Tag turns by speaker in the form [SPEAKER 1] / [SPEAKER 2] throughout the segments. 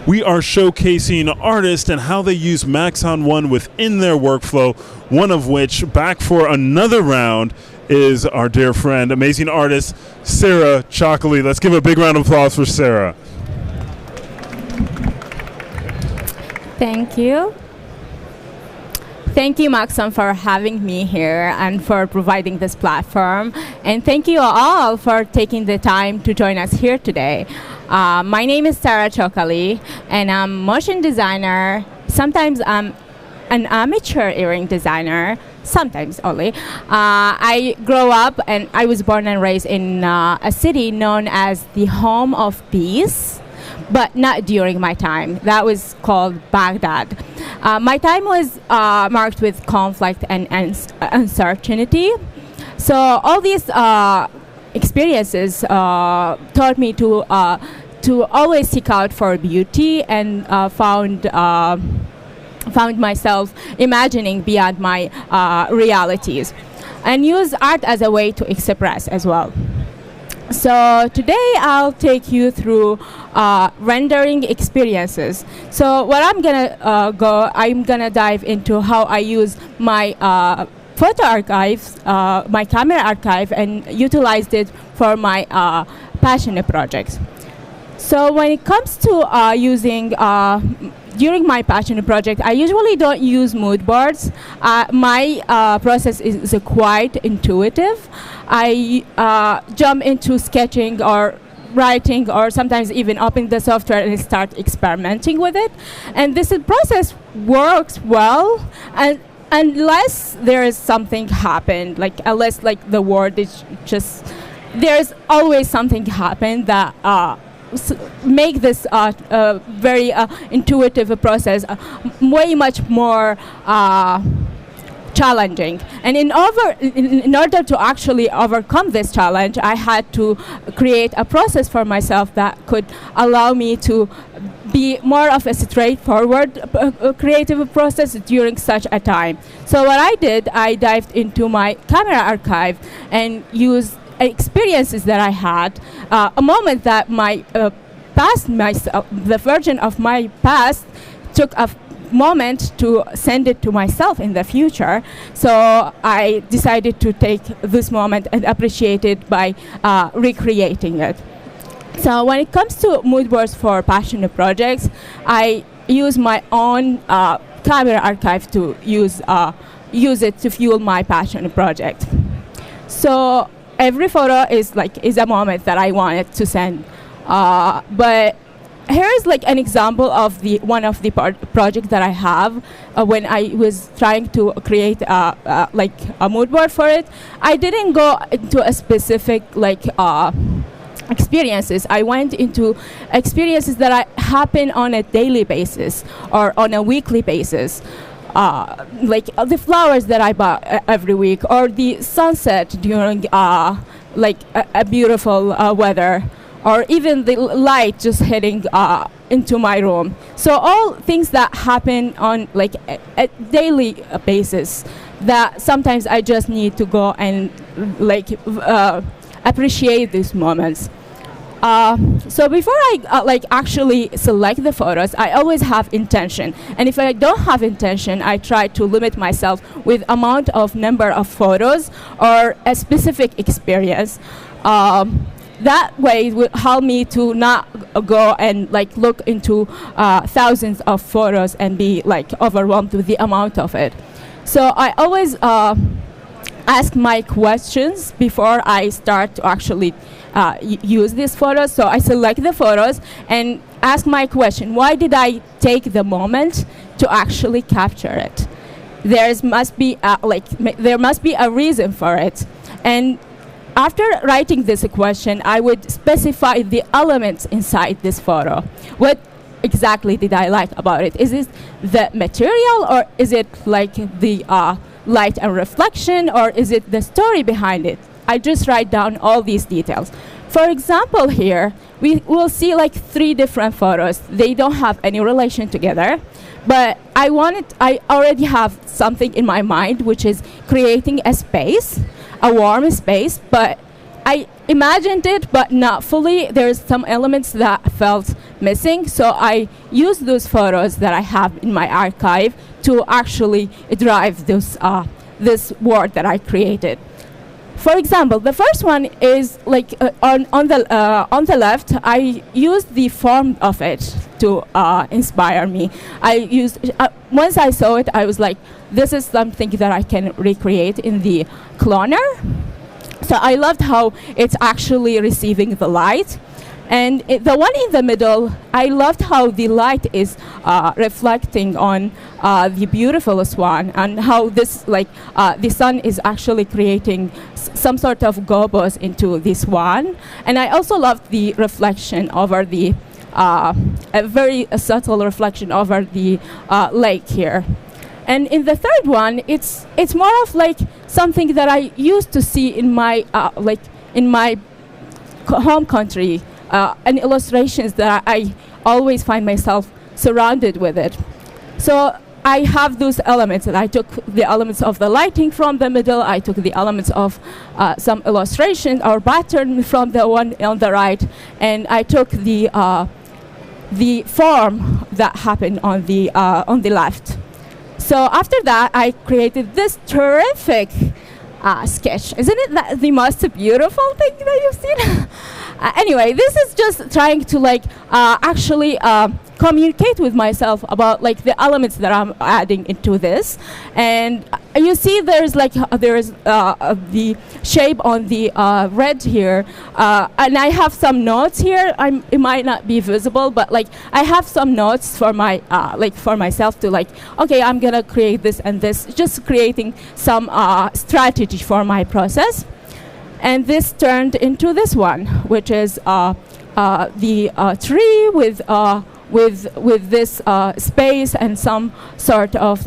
[SPEAKER 1] we are showcasing artists and how they use Maxon 1 within their workflow, one of which, back for another round, is our dear friend, amazing artist, Sarah Chokali. Let's give a big round of applause for Sarah.
[SPEAKER 2] Thank you. Thank you, Maxon, for having me here and for providing this platform. And thank you all for taking the time to join us here today. My name is Sarah Chokali, and I'm a motion designer. Sometimes I'm an amateur earring designer, sometimes only. I grew up and I was born and raised in a city known as the home of peace, but not during my time. That was called Baghdad. My time was marked with conflict and uncertainty. So all these experiences taught me to always seek out for beauty, and found myself imagining beyond my realities, and use art as a way to express as well. So today I'll take you through rendering experiences. So what I'm gonna dive into how I use my photo archives, my camera archive, and utilized it for my passion projects. So when it comes to using during my passion project, I usually don't use mood boards. My process is quite intuitive. I jump into sketching or writing, or sometimes even open the software and start experimenting with it. And this process works well, and unless there is something happened, unless the word is just, there's always something happen that make this very intuitive process way much more challenging. And in order to actually overcome this challenge, I had to create a process for myself that could allow me to be more of a straightforward creative process during such a time. So what I did, I dived into my camera archive and used experiences that I had, a moment that my past myself, the version of my past, took a moment to send it to myself in the future. So I decided to take this moment and appreciate it by recreating it. So when it comes to mood boards for passion projects, I use my own camera archive to use it to fuel my passion project. So every photo is a moment that I wanted to send. But here's an example of one of the projects that I have when I was trying to create a mood board for it. I didn't go into a specific experiences. I went into experiences that happen on a daily basis or on a weekly basis. The flowers that I buy every week, or the sunset during a beautiful weather, or even the light just hitting into my room. So all things that happen on a daily basis that sometimes I just need to go and appreciate these moments. So before I actually select the photos, I always have intention. And if I don't have intention, I try to limit myself with amount of number of photos or a specific experience. That way it will help me to not go and look into thousands of photos and be overwhelmed with the amount of it. So I always ask my questions before I start to actually use these photos. So I select the photos and ask my question: why did I take the moment to actually capture it? There must be a reason for it. And after writing this question, I would specify the elements inside this photo. What exactly did I like about it? Is it the material, or is it the light and reflection, or is it the story behind it? I just write down all these details. For example, here we will see 3 different photos. They don't have any relation together, but I already have something in my mind, which is creating a space, a warm space, but I imagined it, but not fully. There's some elements that felt missing. So I use those photos that I have in my archive to actually drive this world that I created. For example, the first one is like on the left. I used the form of it to inspire me. I used once I saw it, I was like, this is something that I can recreate in the cloner. So I loved how it's actually receiving the light. And the one in the middle, I loved how the light is reflecting on the beautiful swan, and how this, like, the sun is actually creating some sort of gobos into the swan. And I also loved the reflection over the, a very subtle reflection over the lake here. And in the third one, it's more of like something that I used to see in my in my home country, and illustrations that I always find myself surrounded with it. So I have those elements, and I took the elements of the lighting from the middle. I took the elements of some illustration or pattern from the one on the right, and I took the form that happened on the left. So after that, I created this terrific sketch. Isn't it that the most beautiful thing that you've seen? Anyway, this is just trying to actually communicate with myself about like the elements that I'm adding into this. And you see there's the shape on the red here, and I have some notes here. It might not be visible, but like I have some notes for my for myself to okay, I'm gonna create this and this, just creating some strategy for my process. And this turned into this one, which is the tree with this space and some sort of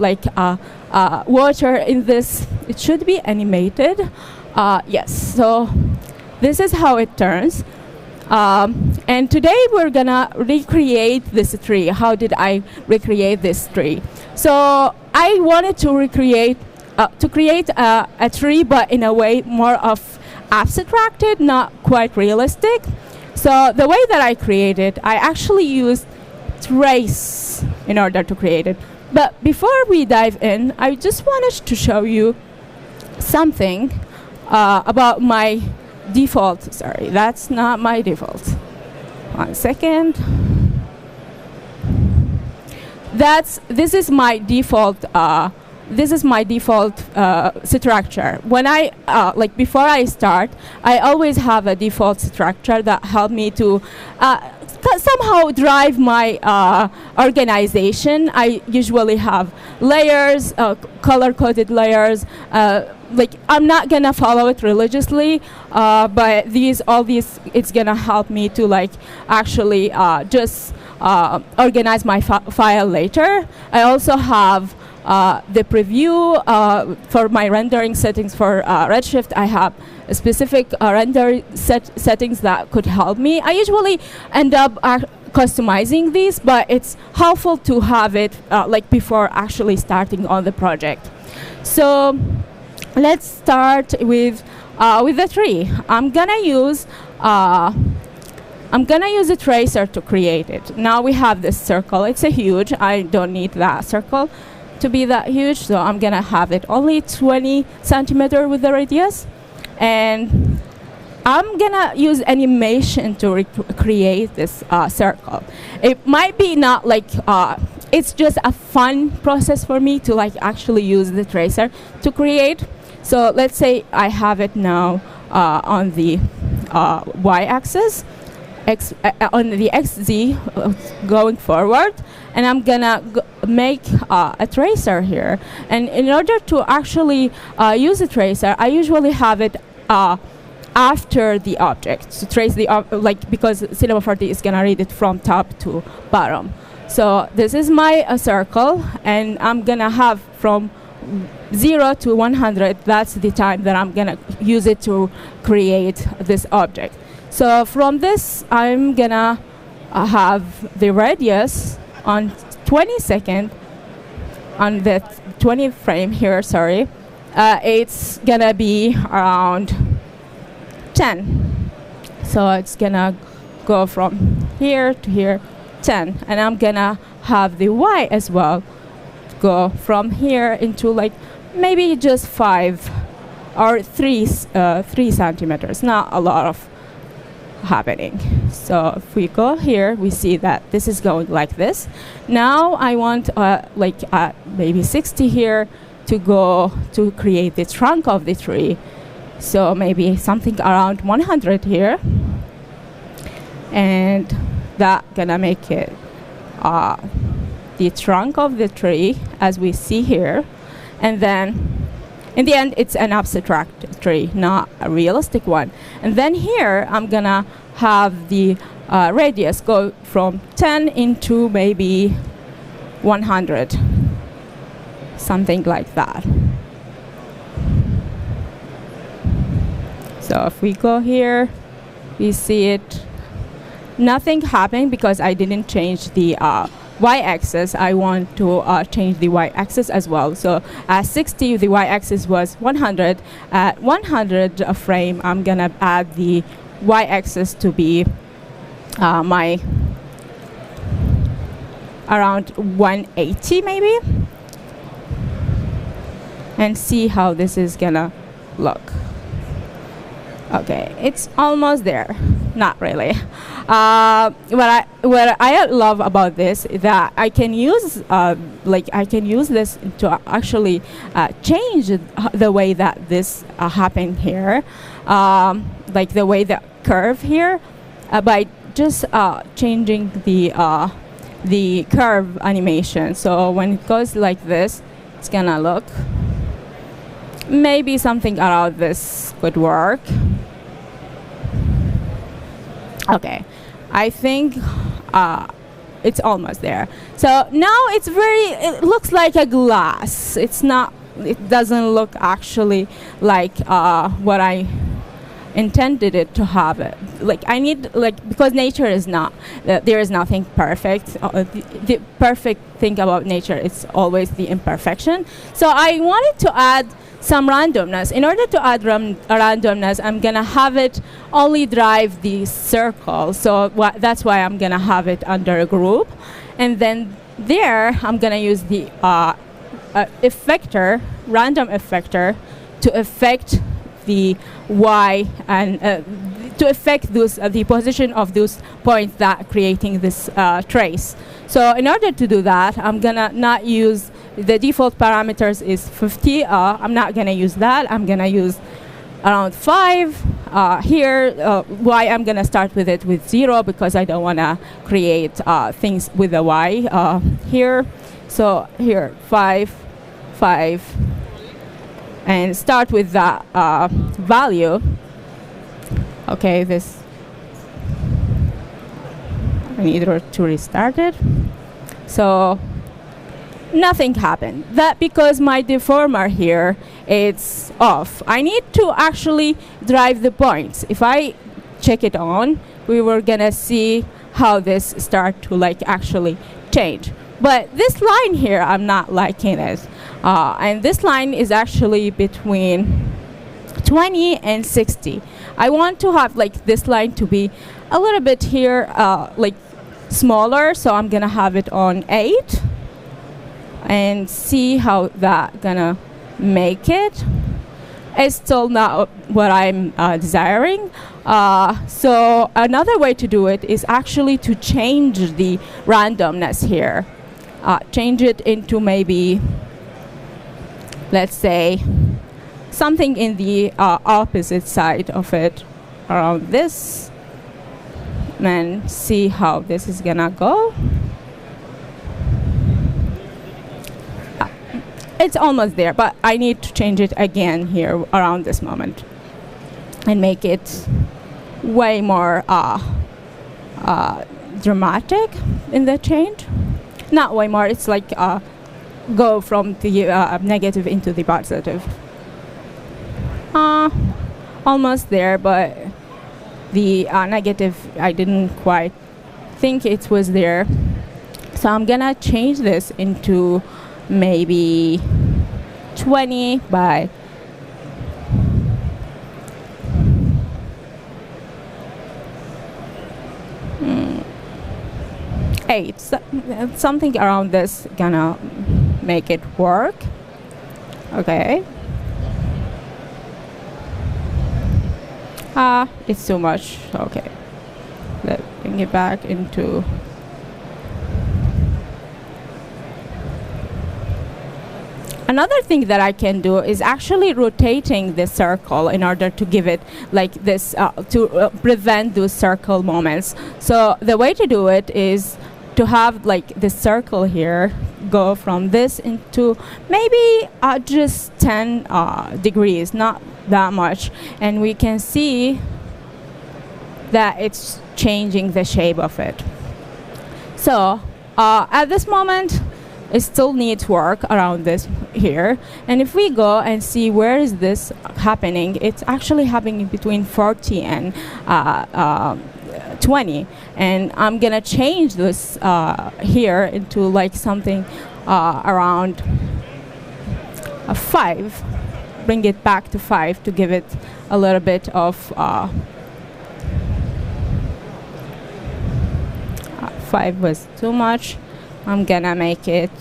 [SPEAKER 2] water in this. It should be animated. Yes, so this is how it turns. And today we're gonna recreate this tree. How did I recreate this tree? So I wanted to create a tree, but in a way more of abstracted, not quite realistic. So the way that I created, I actually used trace in order to create it. But before we dive in, I just wanted to show you something about my default. Sorry, that's not my default. 1 second. This is my default. This is my default structure. When I before I start, I always have a default structure that help me to somehow drive my organization. I usually have layers, color-coded layers. I'm not gonna follow it religiously, but all these, it's gonna help me to actually just organize my file later. I also have the preview for my rendering settings for Redshift. I have specific render settings that could help me. I usually end up customizing these, but it's helpful to have it before actually starting on the project. So let's start with the tree. I'm gonna use a tracer to create it. Now we have this circle. It's a huge. I don't need that circle to be that huge, so I'm gonna have it only 20 centimeter with the radius, and I'm gonna use animation to create this circle. It might be not it's just a fun process for me to actually use the tracer to create. So let's say I have it now on the y-axis, on the xz going forward, and I'm gonna make a tracer here. And in order to actually use a tracer, I usually have it after the object to trace the because Cinema 4D is gonna read it from top to bottom. So this is my circle, and I'm gonna have from 0 to 100. That's the time that I'm gonna use it to create this object. So from this, I'm gonna have the radius on 20 second, on the 20 frame here, sorry. It's gonna be around 10. So it's gonna go from here to here 10, and I'm gonna have the y as well go from here into like maybe just 5 or 3 centimeters. Not a lot of happening. So if we go here, we see that this is going like this. Now I want like maybe 60 here to go to create the trunk of the tree. So maybe something around 100 here, and that gonna make it the trunk of the tree as we see here. And then in the end, it's an abstract tree, not a realistic one. And then here, I'm gonna have the radius go from 10 into maybe 100, something like that. So if we go here, we see it. Nothing happened because I didn't change the y-axis. I want to change the y-axis as well. So at 60, the y-axis was 100. At 100 frame, I'm gonna add the y-axis to be my around 180 maybe, and see how this is gonna look. Okay, it's almost there. Not really. What I love about this is that I can use I can use this to actually change the way that this happened here, like the way the curve here, by just changing the curve animation. So when it goes like this, it's gonna look maybe something around this could work. Okay, I think it's almost there. So now it looks like a glass. It doesn't look actually like what I intended it to have it. Like I need, because nature is not, there is nothing perfect. The perfect thing about nature is always the imperfection. So I wanted to add some randomness. In order to add randomness, I'm gonna have it only drive the circle. So that's why I'm gonna have it under a group. And then there, I'm gonna use the effector, random effector, to affect the y and to affect the position of those points that creating this trace. So in order to do that, I'm gonna not use the default parameters is 50. I'm not gonna use that. I'm gonna use around 5 here. Y, I'm gonna start with it with 0 because I don't wanna create things with a y here. So here 5, and start with that value. Okay, this I need to restart it. So nothing happened. That because my deformer here it's off. I need to actually drive the points. If I check it on, we were gonna see how this start to actually change. But this line here, I'm not liking it. And this line is actually between 20 and 60. I want to have this line to be a little bit here smaller, so I'm gonna have it on 8 and see how that gonna make it. It's still not what I'm desiring. So another way to do it is actually to change the randomness here. Change it into maybe, let's say, something in the opposite side of it, around this, and see how this is gonna go. It's almost there, but I need to change it again here around this moment and make it way more dramatic in the change. Not way more, it's go from the negative into the positive. Almost there, but the negative, I didn't quite think it was there. So I'm gonna change this into maybe 20 by 8. 8. So, something around this gonna make it work. Okay. It's too much. Okay. Let's bring it back into. Another thing that I can do is actually rotating this circle in order to give it like this, to prevent those circle moments. So the way to do it is to have like this circle here go from this into maybe just 10 degrees, not that much. And we can see that it's changing the shape of it. So at this moment, it still needs work around this here. And if we go and see where is this happening, it's actually happening between 40 and 20. And I'm gonna change this here into like something around 5. Bring it back to 5 to give it a little bit of 5 was too much. I'm gonna make it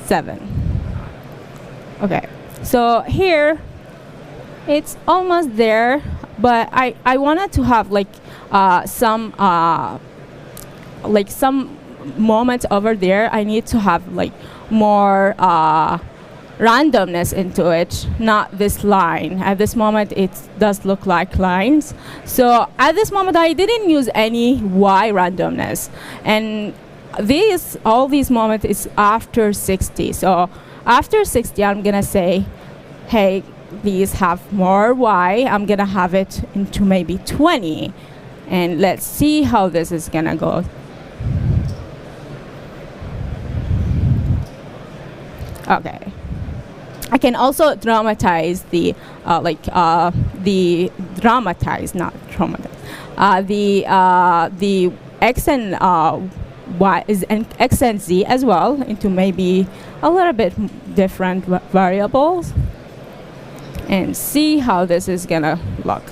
[SPEAKER 2] 7. Okay, so here it's almost there, but I wanted to have like some moments over there. I need to have like more randomness into it, not this line. At this moment, it does look like lines. So at this moment, I didn't use any Y randomness, and all these moments is after 60. So after 60, I'm gonna say, hey, these have more Y. I'm gonna have it into maybe 20, and let's see how this is gonna go. Okay. I can also dramatize the the X and Y is an X and Z as well into maybe a little bit different variables, and see how this is gonna look.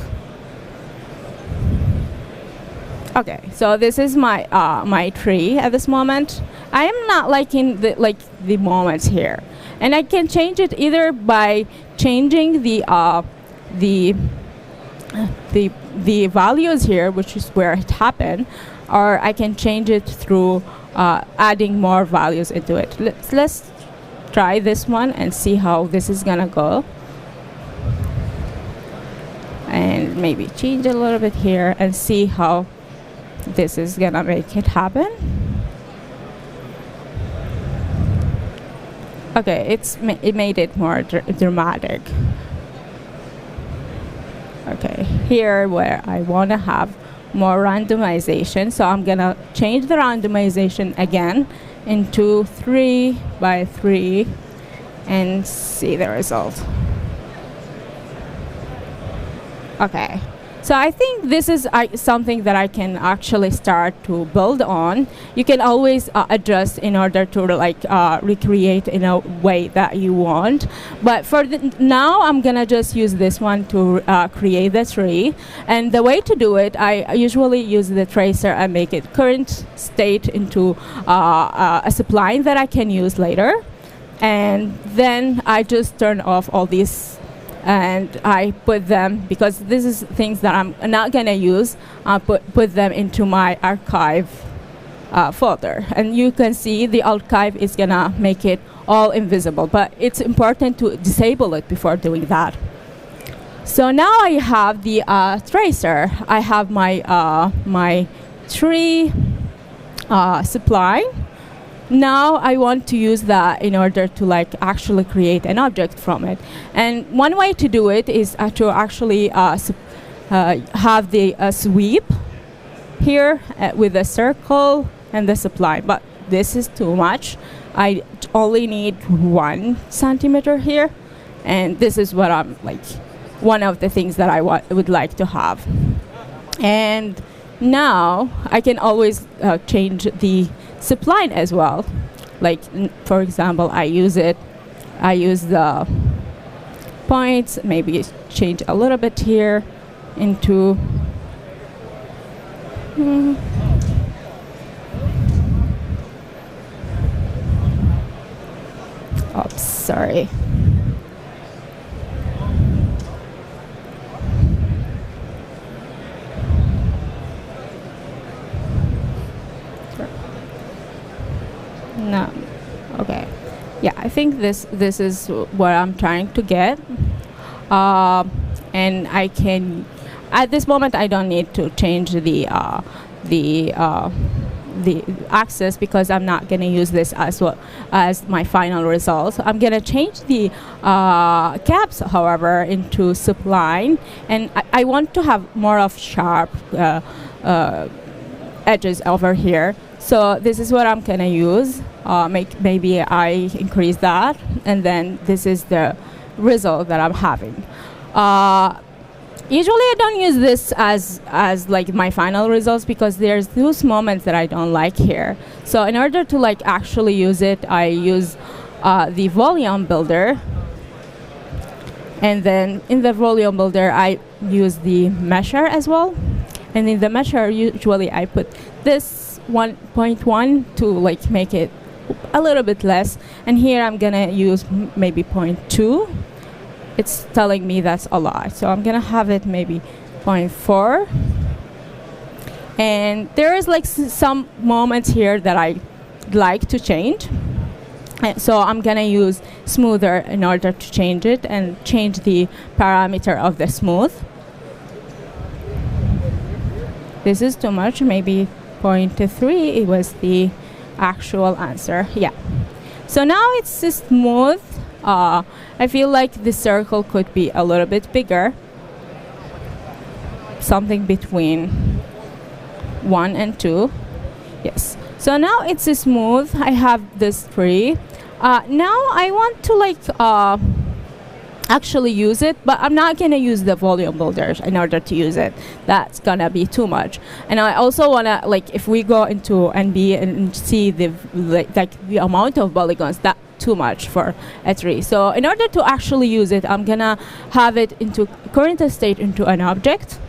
[SPEAKER 2] Okay, so this is my my tree at this moment. I am not liking the moments here, and I can change it either by changing the values here, which is where it happened, or I can change it through adding more values into it. Let's try this one and see how this is gonna go. And maybe change a little bit here and see how this is gonna make it happen. Okay, it made it more dramatic. Okay, here where I wanna have more randomization, so I'm gonna change the randomization again into 3 by 3 and see the result. Okay, so I think this is something that I can actually start to build on. You can always adjust in order to recreate in a way that you want. But for now, I'm gonna just use this one to create the tree. And the way to do it, I usually use the tracer and make it current state into a spline that I can use later. And then I just turn off all these, and I put them, because this is things that I'm not gonna use, put them into my archive folder. And you can see the archive is gonna make it all invisible, but it's important to disable it before doing that. So now I have the tracer. I have my my tree supply. Now I want to use that in order to actually create an object from it. And one way to do it is to actually have the sweep here with the circle and the supply. But this is too much. I only need 1 centimeter here, and this is what I'm one of the things that I would like to have. And now I can always change the spline as well. For example, I use the points, maybe change a little bit here into Oops, sorry. No. Okay. Yeah, I think this is what I'm trying to get. And I can, at this moment, I don't need to change the axis because I'm not going to use this as well as my final result. I'm going to change the caps, however, into subline, and I want to have more of sharp edges over here. So this is what I'm going to use. Maybe I increase that, and then this is the result that I'm having. Usually I don't use this as like my final results because there's those moments that I don't like here. So in order to like actually use it, I use the volume builder. And then in the volume builder, I use the measure as well. And in the measure, usually I put this 1.1 to like make it a little bit less. And here I'm gonna use maybe 0.2. It's telling me that's a lot. So I'm gonna have it maybe 0.4. And there is like some moments here that I like to change. And so I'm gonna use smoother in order to change it and change the parameter of the smooth. This is too much, maybe 0.3. It was the actual answer, yeah. So now it's smooth. I feel like the circle could be a little bit bigger. Something between 1 and 2. Yes. So now it's smooth. I have this tree. Now I want to like actually use it, but I'm not gonna use the volume builder in order to use it. That's gonna be too much. And I also wanna like if we go into NB and see the the amount of polygons, that too much for a tree. So in order to actually use it, I'm gonna have it into current state into an object,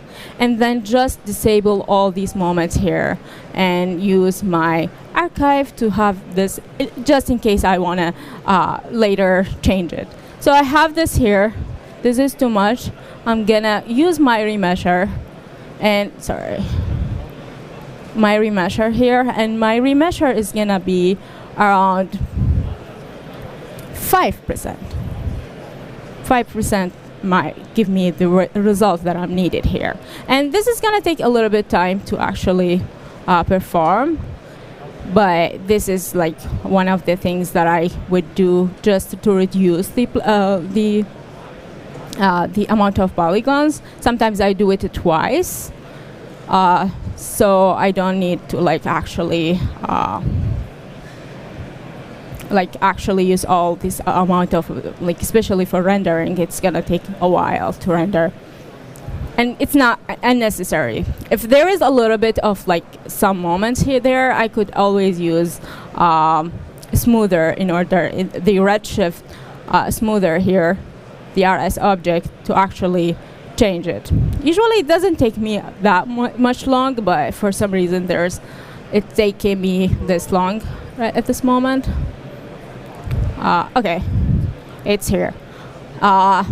[SPEAKER 2] and then just disable all these moments here and use my archive to have this just in case I wanna later change it. So I have this here. This is too much. I'm gonna use my remeasure and my remeasure here, and my remeasure is gonna be around 5%. 5% might give me the result that I'm needed here. And this is gonna take a little bit time to actually perform, but this is like one of the things that I would do just to reduce the amount of polygons. Sometimes I do it twice, so I don't need to like actually use all this amount of like, especially for rendering, it's gonna take a while to render. And it's not unnecessary. If there is a little bit of like some moments here there, I could always use smoother in order, the redshift smoother here, the RS object, to actually change it. Usually it doesn't take me that much long, but for some reason it's taking me this long right at this moment. Okay, it's here.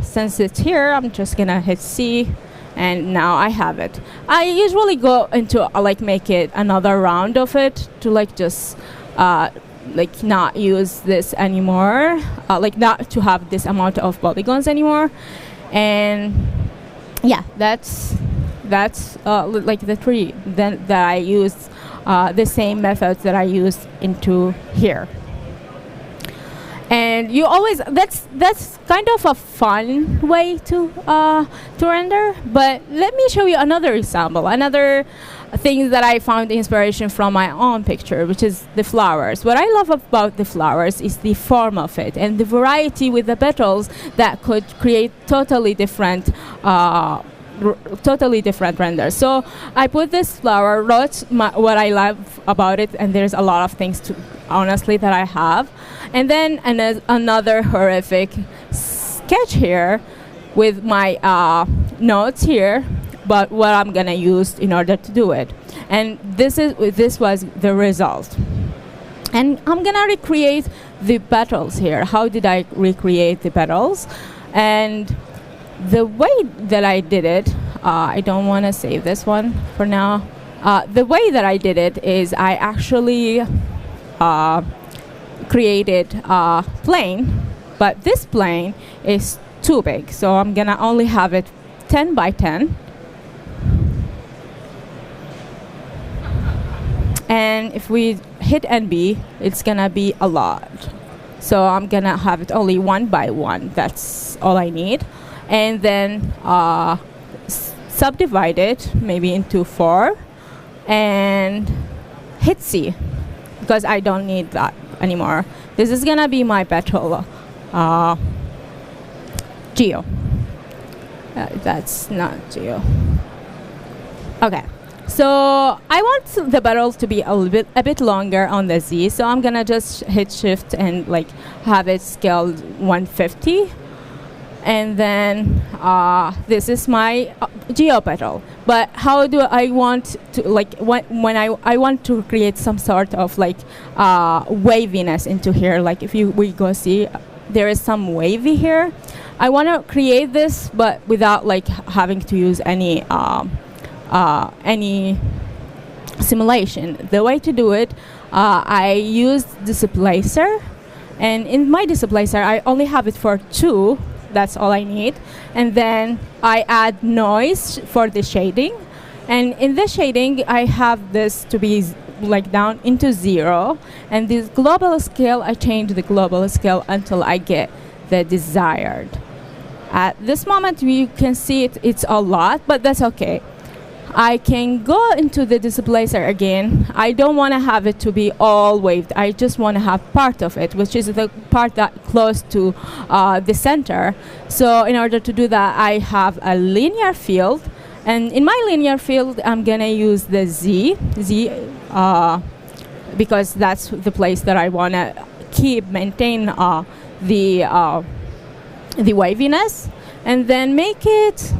[SPEAKER 2] Since it's here, I'm just gonna hit C, and now I have it. I usually go into like make it another round of it to like just like not use this anymore, like not to have this amount of polygons anymore. And yeah, that's like the tree that I use, the same methods that I used into here. And you always, that's kind of a fun way to render. But let me show you another example, another thing that I found inspiration from my own picture, which is the flowers. What I love about the flowers is the form of it and the variety with the petals that could create totally different renders. So I put this flower, wrote what I love about it, and there's a lot of things to honestly that I have. And then another horrific sketch here with my notes here, but what I'm gonna use in order to do it. And this was the result. And I'm gonna recreate the petals here. How did I recreate the petals? And the way that I did it, I don't want to save this one for now. The way that I did it is I actually created a plane, but this plane is too big, so I'm gonna only have it 10 by 10. And if we hit NB, it's gonna be a lot. So I'm gonna have it only 1 by 1. That's all I need. And then subdivide it maybe into 4 and hit C, because I don't need that anymore. This is gonna be my petal geo. That's not geo. Okay. So I want the petals to be a bit longer on the Z, so I'm gonna just hit Shift and like have it scaled 150, and then this is my geo petal. But how do I want to like when I want to create some sort of like waviness into here? Like if we go see, there is some wavy here. I want to create this, but without like having to use any simulation. The way to do it, I use displacer, and in my displacer I only have it for 2. That's all I need. And then I add noise for the shading, and in the shading I have this to be like down into 0, and this global scale, I change the global scale until I get the desired. At this moment you can see it's a lot, but that's okay. I can go into the displacer again. I don't want to have it to be all waved. I just want to have part of it, which is the part that close to the center. So in order to do that, I have a linear field. And in my linear field, I'm going to use the Z, because that's the place that I want to maintain the waviness. And then make it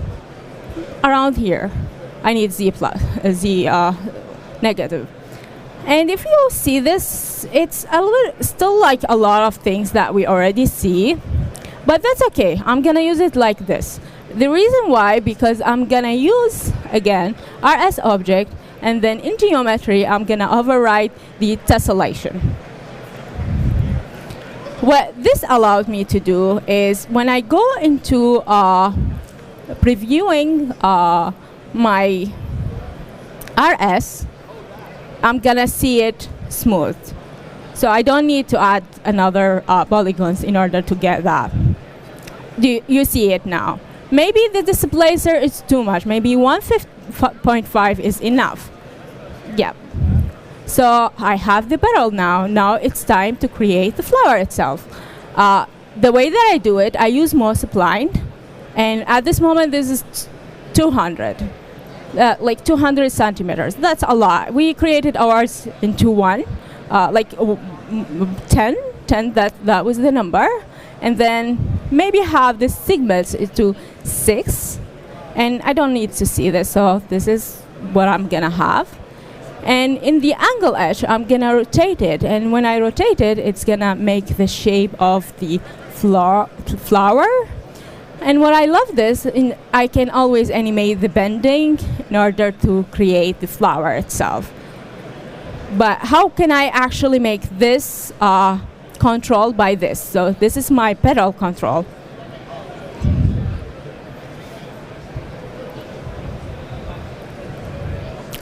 [SPEAKER 2] around here. I need Z negative. And if you see this, it's a little still like a lot of things that we already see, but that's okay. I'm gonna use it like this. The reason why, because I'm gonna use, again, RS object, and then in geometry, I'm gonna override the tessellation. What this allowed me to do is when I go into previewing my RS, I'm gonna see it smooth. So I don't need to add another polygons in order to get that. You see it now. Maybe the displacer is too much. Maybe 1.5 is enough. Yeah. So I have the petal now. Now it's time to create the flower itself. The way that I do it, I use multiplying. And at this moment, this is 200. Like 200 centimeters. That's a lot. We created ours into 1, like 10, that was the number. And then maybe have the segments into 6. And I don't need to see this, so this is what I'm gonna have. And in the angle edge, I'm gonna rotate it. And when I rotate it, it's gonna make the shape of the flower. And what I love this, I can always animate the bending in order to create the flower itself. But how can I actually make this controlled by this? So this is my petal control.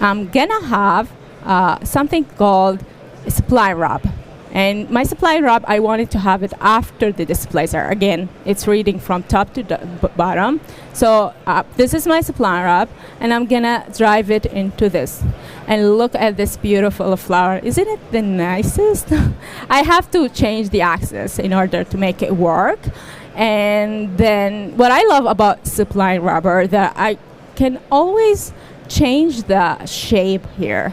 [SPEAKER 2] I'm gonna have something called supply wrap. And my supply wrap, I wanted to have it after the displacer. Again, it's reading from top to bottom. So this is my supply wrap, and I'm gonna drive it into this. And look at this beautiful flower. Isn't it the nicest? I have to change the axis in order to make it work. And then what I love about supply rubber, that I can always change the shape here.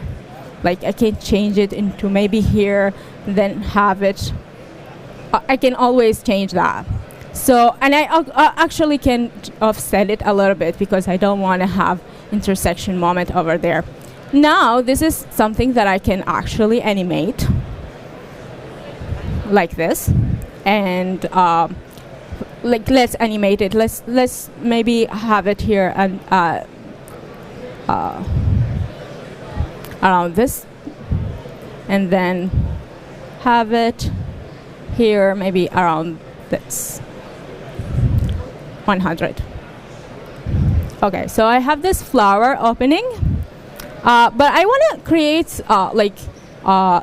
[SPEAKER 2] Like I can change it into maybe here, then have it. I can always change that. So, and I actually can offset it a little bit because I don't want to have intersection moment over there. Now, this is something that I can actually animate. like this, and like let's animate it. Let's maybe have it here and around this, and then have it here maybe around this 100. Okay, so I have this flower opening, but I want to create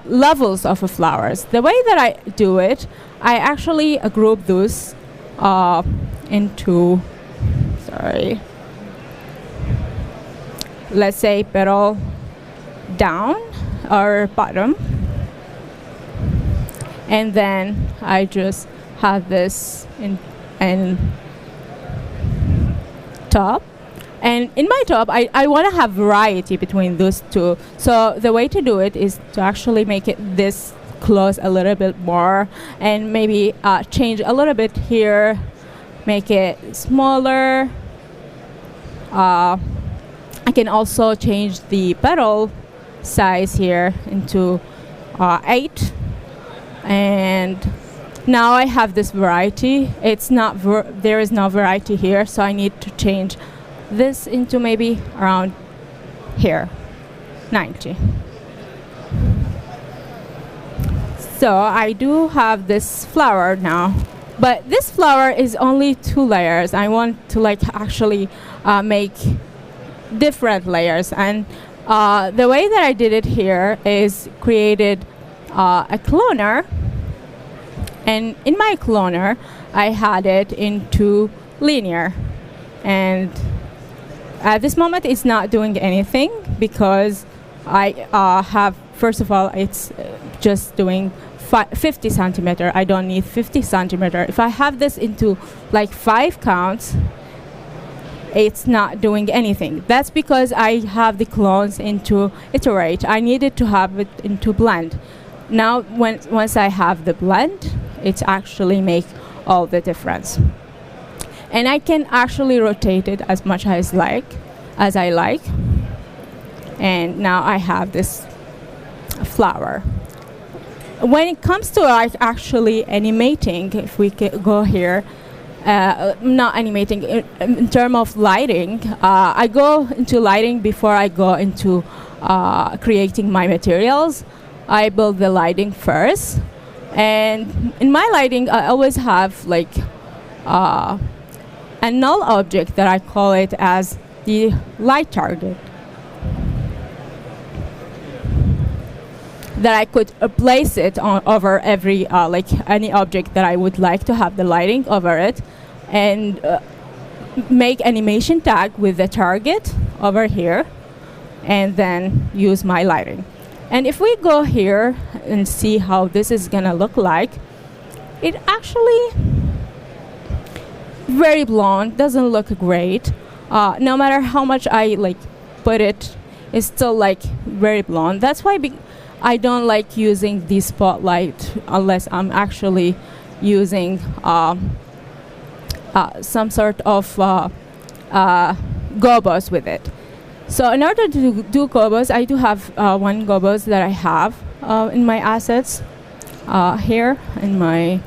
[SPEAKER 2] levels of flowers. The way that I do it, I actually group those into, let's say petal down or bottom, and then I just have this in top. And in my top, I want to have variety between those two. So the way to do it is to actually make it this close a little bit more, and maybe change a little bit here, make it smaller. I can also change the petal size here into 8. And now I have this variety. It's not there is no variety here, so I need to change this into maybe around here, 90. So I do have this flower now, but this flower is only 2 layers. I want to actually make different layers, and the way that I did it here is created a cloner, and in my cloner I had it into linear, and at this moment it's not doing anything because I have, first of all, it's just doing 50 centimeter. I don't need 50 centimeter. If I have this into 5 counts, it's not doing anything. That's because I have the clones into iterate. I needed to have it into blend. Now once I have the blend, it actually make all the difference. And I can actually rotate it as much as I like. And now I have this flower. When it comes to actually animating, if we go here, not animating, in terms of lighting, I go into lighting before I go into creating my materials. I build the lighting first. And in my lighting, I always have a null object that I call it as the light target, that I could place it on over every any object that I would like to have the lighting over it, and make animation tag with the target over here, and then use my lighting. And if we go here and see how this is gonna look like, it actually very blonde, doesn't look great. No matter how much I put it, it's still very blonde. That's why I don't like using the spotlight unless I'm actually using some sort of gobos with it. So in order to do gobos, I do have one gobos that I have in my assets here in my.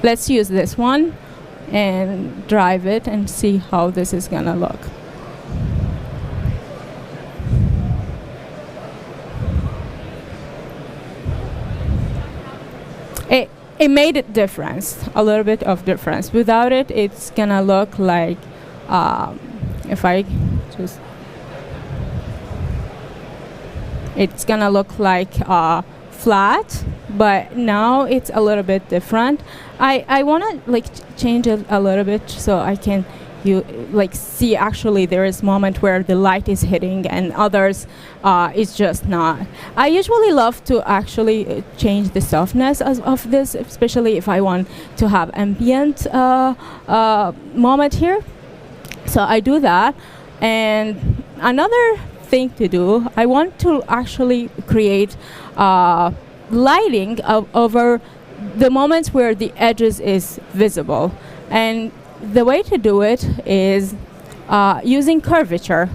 [SPEAKER 2] Let's use this one and drive it and see how this is gonna look. It made it difference, a little bit of difference. Without it, it's gonna look like, if I just, it's gonna look like flat, but now it's a little bit different. I wanna change it a little bit so I can see actually there is moment where the light is hitting and others it's just not. I usually love to actually change the softness of this, especially if I want to have ambient moment here. So I do that. And another thing to do, I want to actually create lighting over the moments where the edges is visible. And the way to do it is using curvature.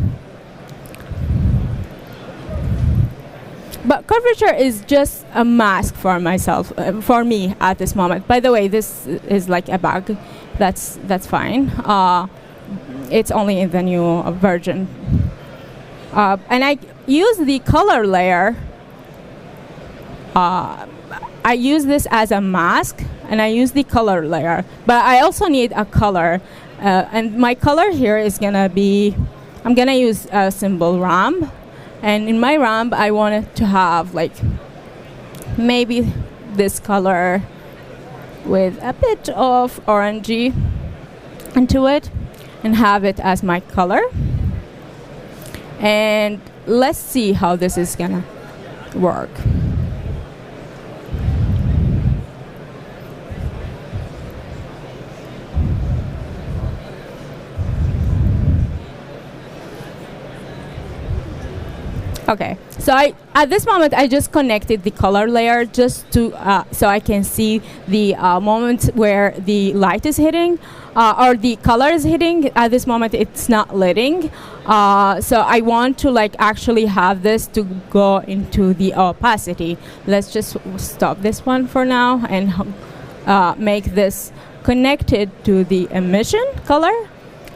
[SPEAKER 2] But curvature is just a mask for myself, for me at this moment. By the way, this is like a bug. That's fine. It's only in the new version. And I use the color layer. I use this as a mask, and I use the color layer. But I also need a color. And my color here is going to be, I'm going to use a symbol ramp. And in my ramp, I wanted to have like maybe this color with a bit of orangey into it and have it as my color. And let's see how this is gonna work. Okay, so at this moment I just connected the color layer just to so I can see the moment where the light is hitting or the color is hitting. At this moment it's not letting, so I want to like actually have this to go into the opacity. Let's just stop this one for now and make this connected to the emission color.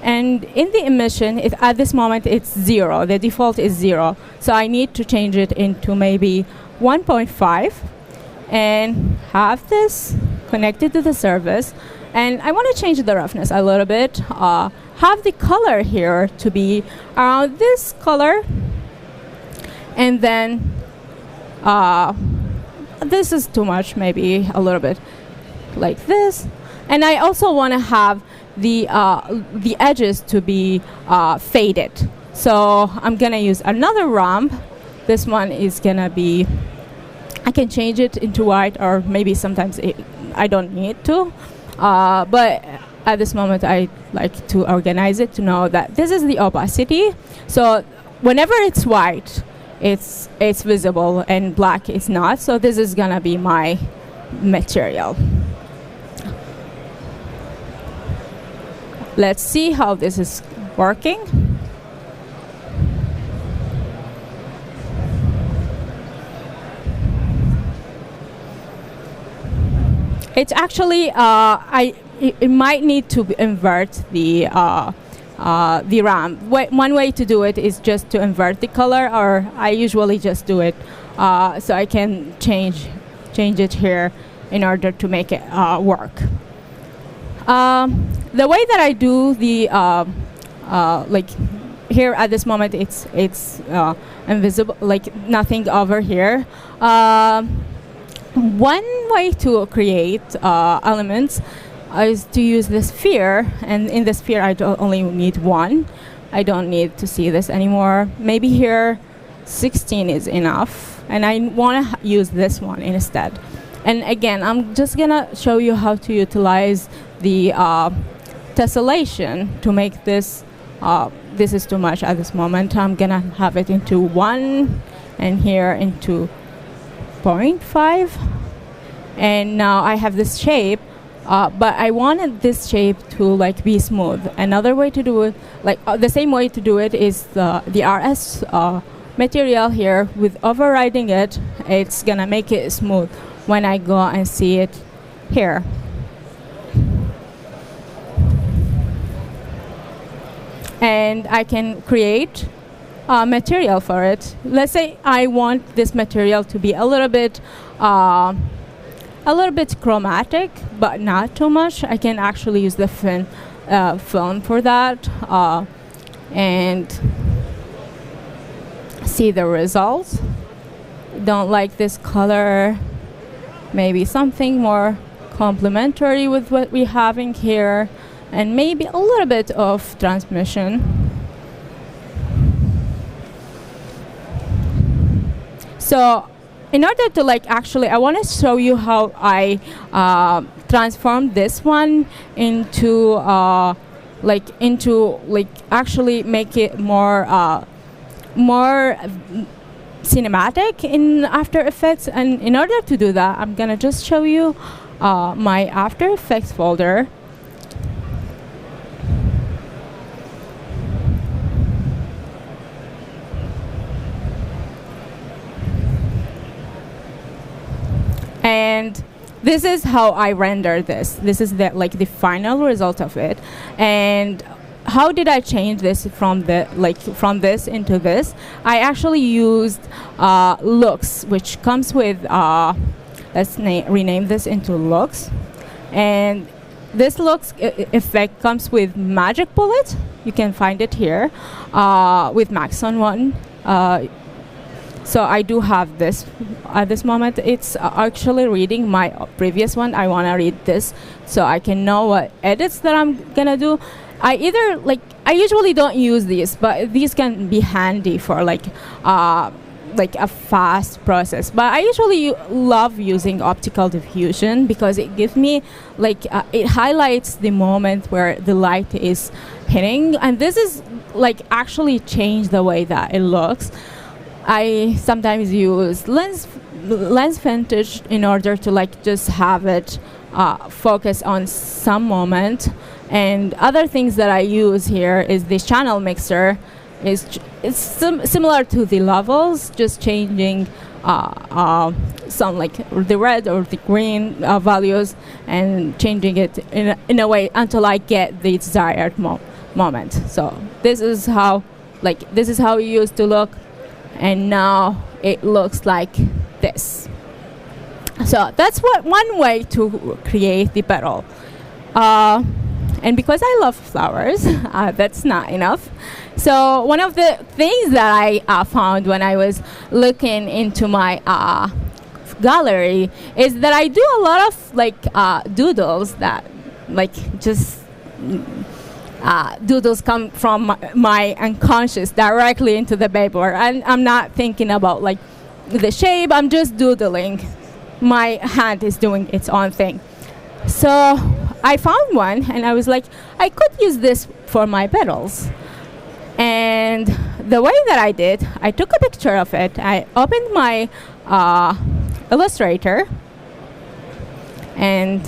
[SPEAKER 2] And in the emission, at this moment, it's 0. The default is 0. So I need to change it into maybe 1.5 and have this connected to the surface. And I want to change the roughness a little bit. Have the color here to be around this color. And then this is too much, maybe a little bit like this. And I also want to have the edges to be faded. So I'm gonna use another ramp. This one is gonna be, I can change it into white, or maybe sometimes I don't need to. But at this moment I like to organize it to know that this is the opacity. So whenever it's white, it's visible and black is not. So this is gonna be my material. Let's see how this is working. It's actually it might need to invert the ramp. One way to do it is just to invert the color, or I usually just do it so I can change it here in order to make it work. The way that I do the like here at this moment, it's invisible, like nothing over here. One way to create elements is to use the sphere, and in the sphere I only need one. I don't need to see this anymore. Maybe here 16 is enough, and I want to use this one instead. And again, I'm just gonna show you how to utilize the tessellation to make this. This is too much at this moment. I'm gonna have it into 1, and here into 0.5. And now I have this shape, but I wanted this shape to like be smooth. Another way to do it, like the same way to do it, is the RS material here. With overriding it, it's gonna make it smooth when I go and see it here. And I can create material for it. Let's say I want this material to be a little bit chromatic, but not too much. I can actually use the film for that and see the results. Don't like this color. Maybe something more complementary with what we're having here, and maybe a little bit of transmission. So in order to like actually, I want to show you how I transform this one into actually make it more cinematic in After Effects. And in order to do that, I'm gonna just show you my After Effects folder. And this is how I render this. This is the final result of it. And how did I change this from this into this? I actually used looks, which comes with let's rename this into looks. And this looks effect comes with magic bullet. You can find it here with Maxon one. So I do have this at this moment. It's actually reading my previous one. I want to read this so I can know what edits that I'm gonna do. I usually don't use these, but these can be handy for a fast process. But I usually love using optical diffusion because it gives me it highlights the moment where the light is hitting, and this is actually change the way that it looks. I sometimes use lens vintage in order to just have it focus on some moment. And other things that I use here is this channel mixer. It's similar to the levels, just changing some the red or the green values and changing it in a way until I get the desired moment. So this is how it used to look. And now it looks like this. So that's one way to create the petal. And because I love flowers, that's not enough. So one of the things that I found when I was looking into my gallery is that I do a lot of doodles that just doodles come from my unconscious directly into the paper, and I'm not thinking about the shape. I'm just doodling. My hand is doing its own thing. So I found one, and I was like, I could use this for my petals. And the way that I did, I took a picture of it. I opened my Illustrator, and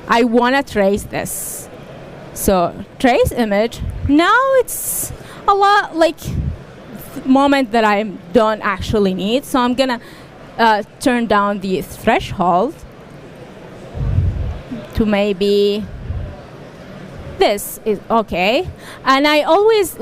[SPEAKER 2] I want to trace this. So trace image. Now it's a lot moment that I don't actually need. So I'm gonna turn down the threshold to maybe this is okay. And I always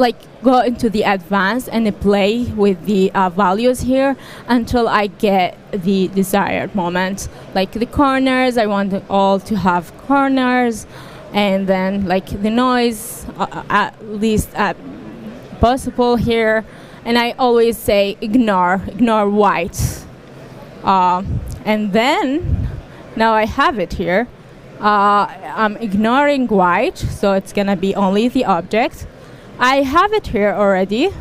[SPEAKER 2] go into the advanced and play with the values here until I get the desired moment. The corners, I want all to have corners. And then the noise at least possible here, and I always say ignore white, and then now I have it here. I'm ignoring white, so it's gonna be only the object. I have it here already.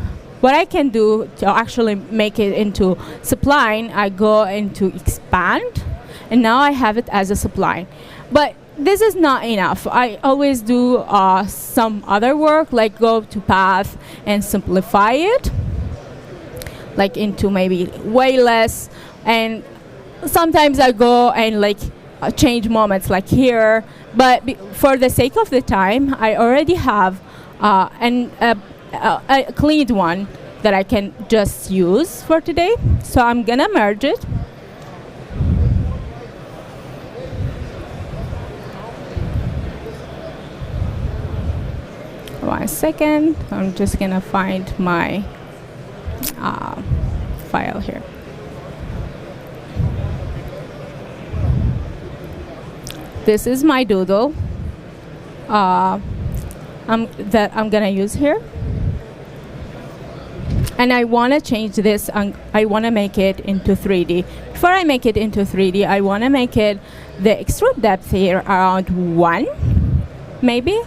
[SPEAKER 2] What I can do to actually make it into spline, I go into expand, and now I have it as a spline. But this is not enough. I always do some other work, go to path and simplify it, into maybe way less. And sometimes I go and change moments here. But for the sake of the time, I already have a cleaned one that I can just use for today. So I'm gonna merge it. One second, I'm just gonna find my file here. This is my doodle that I'm gonna use here. And I wanna change this, I wanna make it into 3D. Before I make it into 3D, I wanna make it the extrude depth here around 1, maybe.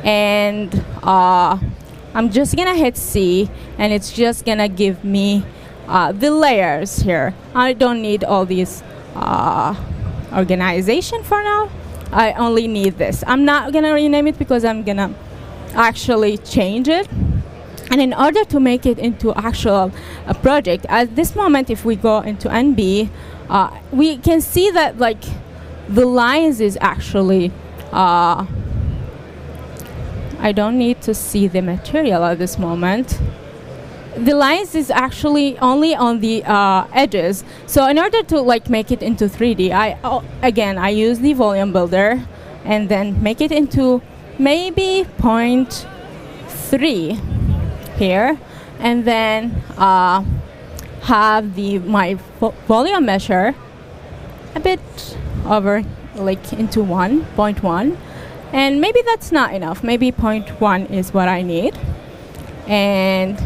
[SPEAKER 2] And I'm just gonna hit C, and it's just gonna give me the layers here. I don't need all these organization for now. I only need this. I'm not gonna rename it because I'm gonna actually change it. And in order to make it into actual project, at this moment, if we go into NB, we can see that the lines is actually I don't need to see the material at this moment. the lines is actually only on the edges. So in order to like make it into 3D, again I use the volume builder and then make it into maybe 0.3 here, and then have my volume measure a bit over like into 1.1, and maybe that's not enough. Maybe 0.1 is what I need, and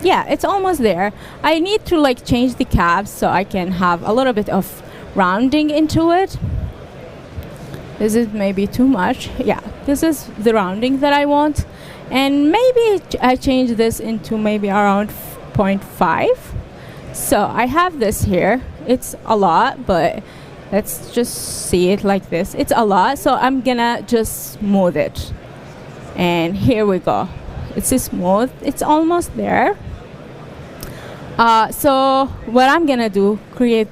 [SPEAKER 2] yeah, it's almost there. I need to like change the caps so I can have a little bit of rounding into it. This is maybe too much. Yeah, this is the rounding that I want, and maybe I change this into maybe around 0.5. So I have this here. It's a lot, but let's just see it like this. It's a lot, so I'm gonna just smooth it. And here we go. It's smooth. It's almost there. So what I'm gonna do, create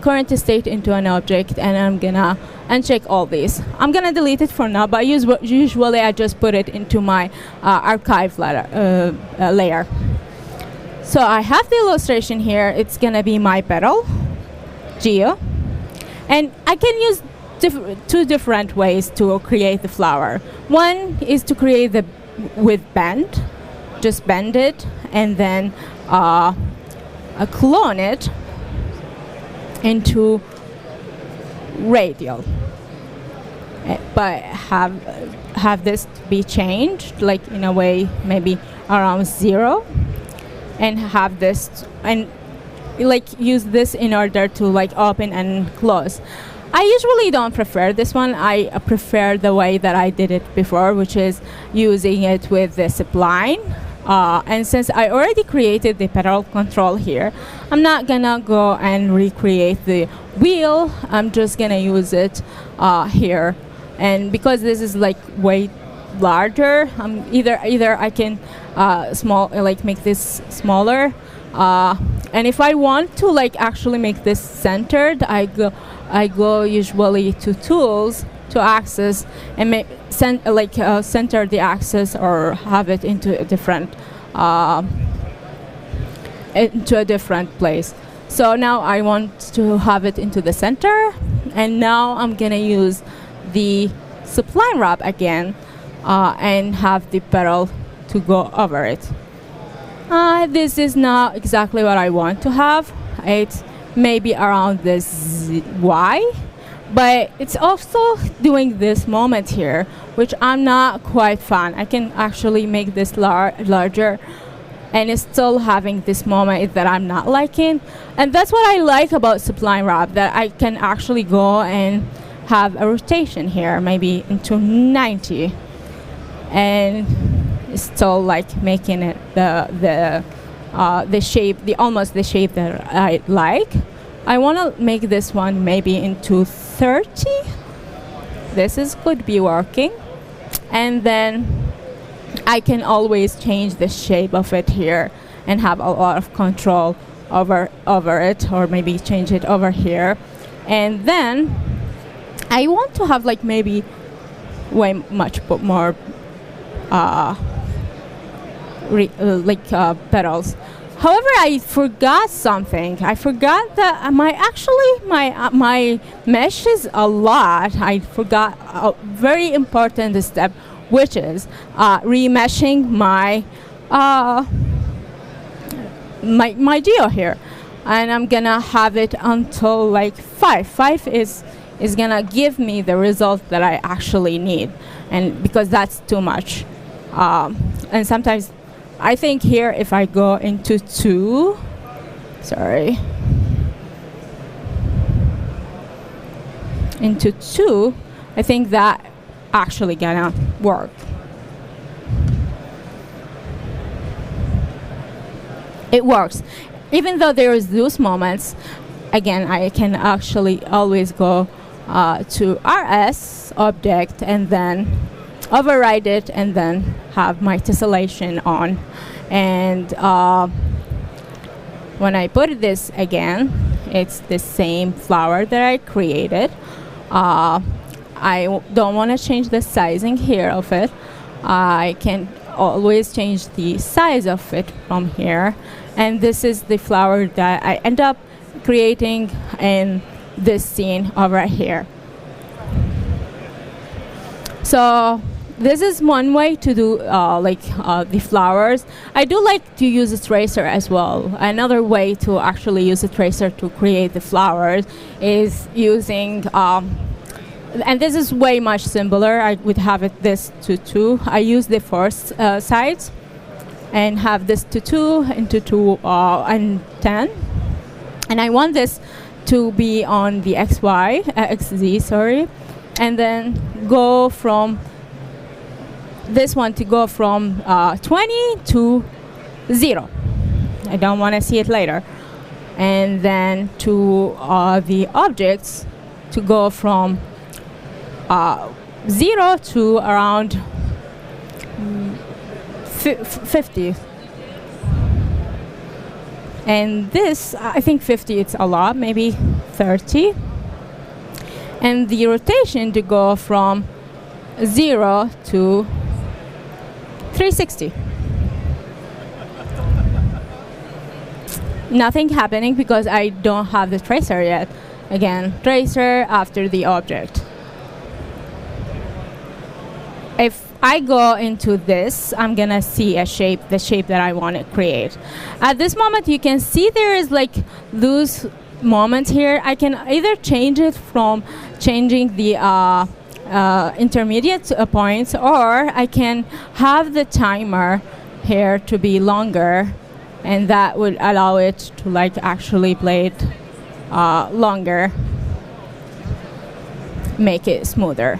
[SPEAKER 2] current state into an object, and I'm gonna uncheck all these. I'm gonna delete it for now, but usually I just put it into my archive layer. So I have the illustration here. It's gonna be my petal, geo, and I can use two different ways to create the flower. One is to create with bend, just bend it, and then clone it into radial, but have this be changed like in a way maybe around 0, and have this and like use this in order to like open and close. I usually don't prefer this one. I prefer the way that I did it before, which is using it with the spline. And since I already created the petal control here, I'm not gonna go and recreate the wheel. I'm just gonna use it here. And because this is like way larger, either I can make this smaller. And if I want to like actually make this centered, I go usually to tools to access and center the axis or have it into a different place. So now I want to have it into the center, and now I'm gonna use the spline wrap again and have the petal to go over it. This is not exactly what I want to have. It's maybe around this Y, but it's also doing this moment here, which I'm not quite fan. I can actually make this larger, and it's still having this moment that I'm not liking. And that's what I like about spline wrap, that I can actually go and have a rotation here, maybe into 90, and it's still like making it the shape, almost the shape that I like. I want to make this one maybe into 30. This could be working, and then I can always change the shape of it here and have a lot of control over it, or maybe change it over here. And then I want to have like maybe way much more petals. However, I forgot something. I forgot that my mesh is a lot. I forgot a very important step, which is remeshing my my geo here, and I'm gonna have it until like 5. 5 is gonna give me the result that I actually need, and because that's too much, and sometimes I think here if I go into 2, into 2, I think that actually gonna work. It works. Even though there is those moments, again, I can actually always go to RS object and then override it, and then have my tessellation on. And when I put this again, it's the same flower that I created. I don't want to change the sizing here of it. I can always change the size of it from here. And this is the flower that I end up creating in this scene over here. So this is one way to do the flowers. I do like to use a tracer as well. Another way to actually use a tracer to create the flowers is using, and this is way much simpler. I would have it this to 2. I use the first sides and have this to 2 into 2 and 10. And I want this to be on the XZ, sorry. And then go from this one to go from 20 to 0. I don't want to see it later. And then to the objects to go from 0 to around 50. And this, I think 50 it's a lot, maybe 30. And the rotation to go from 0 to 360. Nothing happening because I don't have the tracer yet. Again, tracer after the object. If I go into this, I'm gonna see a shape, the shape that I want to create. At this moment, you can see there is like loose moments here. I can either change it from changing the intermediate points, or I can have the timer here to be longer, and that would allow it to like actually play it longer, make it smoother.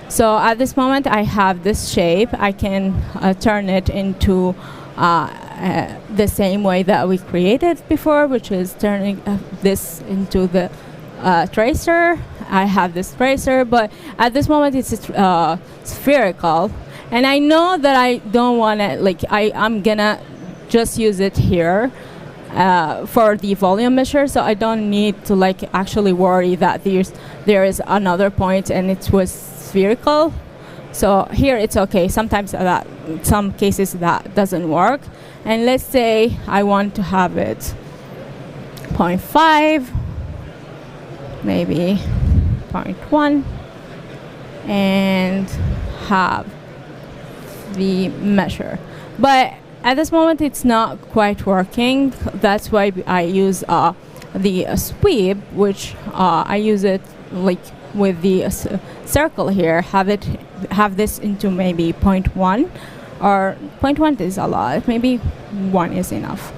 [SPEAKER 2] So at this moment I have this shape. I can turn it into the same way that we created before, which is turning this into the tracer. I have this tracer, but at this moment it's spherical, and I know that I don't want to, like, I'm gonna just use it here for the volume measure, so I don't need to like actually worry that there is another point and it was spherical. So here it's okay. Sometimes some cases that doesn't work. And let's say I want to have it 0.5, maybe 0.1, and have the measure. But at this moment it's not quite working. That's why I use the sweep, which I use it like with the circle here. Have this into maybe 0.1, or 0.1 is a lot, maybe 1 is enough.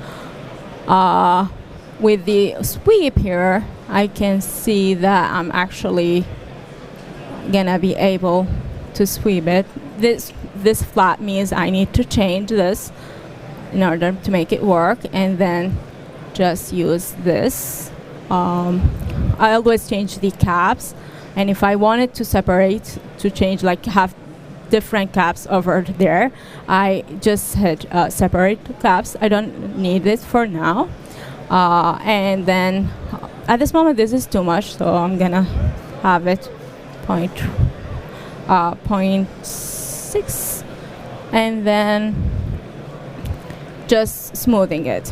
[SPEAKER 2] With the sweep here, I can see that I'm actually gonna be able to sweep it. This flat means I need to change this in order to make it work, and then just use this. I always change the caps, and if I wanted to separate, to change, like have different caps over there, I just hit separate caps. I don't need it for now. And then at this moment this is too much, so I'm gonna have it 0.6, and then just smoothing it.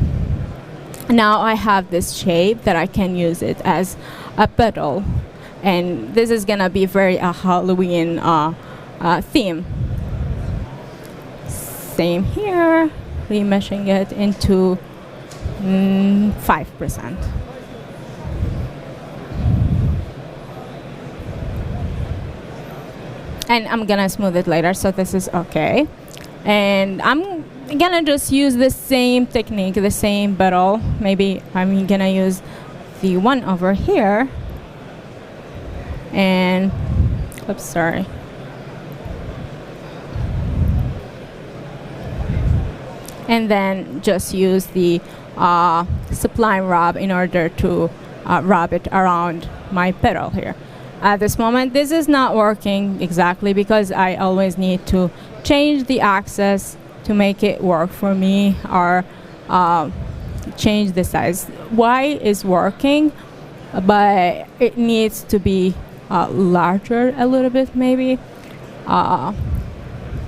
[SPEAKER 2] Now I have this shape that I can use it as a petal, and this is gonna be very Halloween theme. Same here, remeshing it into 5%. And I'm gonna smooth it later, so this is okay. And I'm gonna just use the same technique, the same petal. Maybe I'm gonna use the one over here. And, oops, sorry. And then just use the sublime rub in order to rub it around my petal here. At this moment, this is not working exactly because I always need to change the axis to make it work for me, or change the size. Y is working, but it needs to be larger a little bit, maybe.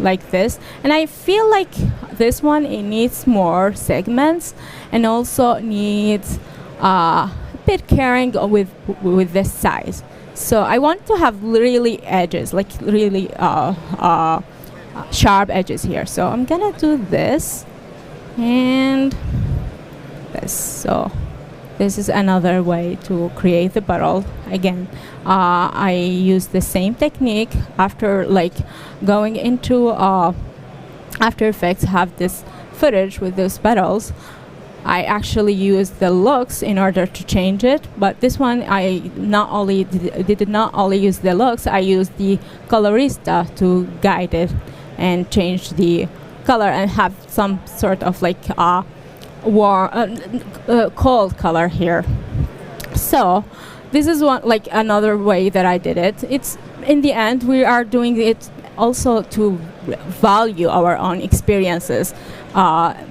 [SPEAKER 2] like this. And I feel like this one, it needs more segments and also needs a bit caring with this size. So I want to have really edges, like really sharp edges here. So I'm gonna do this and this. So this is another way to create the petal. Again, I use the same technique after like going into After Effects, have this footage with those petals. I actually used the looks in order to change it, but this one I did not only use the looks, I used the colorista to guide it and change the color and have some sort of like cold color here. So this is one like another way that I did it. It's in the end we are doing it also to value our own experiences,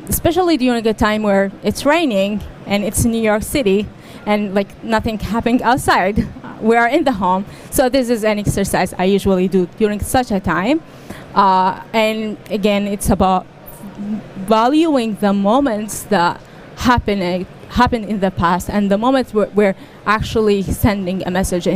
[SPEAKER 2] especially during a time where it's raining and it's New York City and like nothing happening outside. We are in the home, so this is an exercise I usually do during such a time. And again, it's about valuing the moments that happened in the past and the moments where we're actually sending a message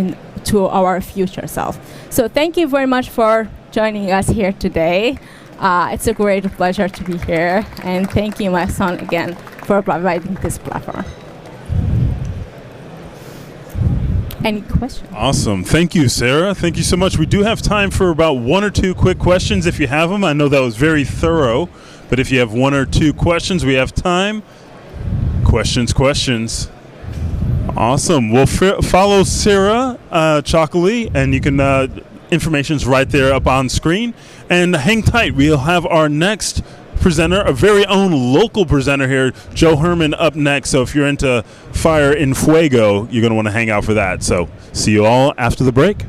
[SPEAKER 2] to our future self. So thank you very much for joining us here today. It's a great pleasure to be here, and thank you, Maxon, again for providing this platform. Any questions?
[SPEAKER 1] Awesome. Thank you, Sarah. Thank you so much. We do have time for about 1 or 2 quick questions if you have them. I know that was very thorough, but if you have 1 or 2 questions, we have time. Questions. Awesome. Well, follow Sarah Chokali, and you can information's right there up on screen. And hang tight. We'll have our next presenter, a very own local presenter here, Joe Herman, up next. So if you're into Fire in Fuego, you're going to want to hang out for that. So see you all after the break.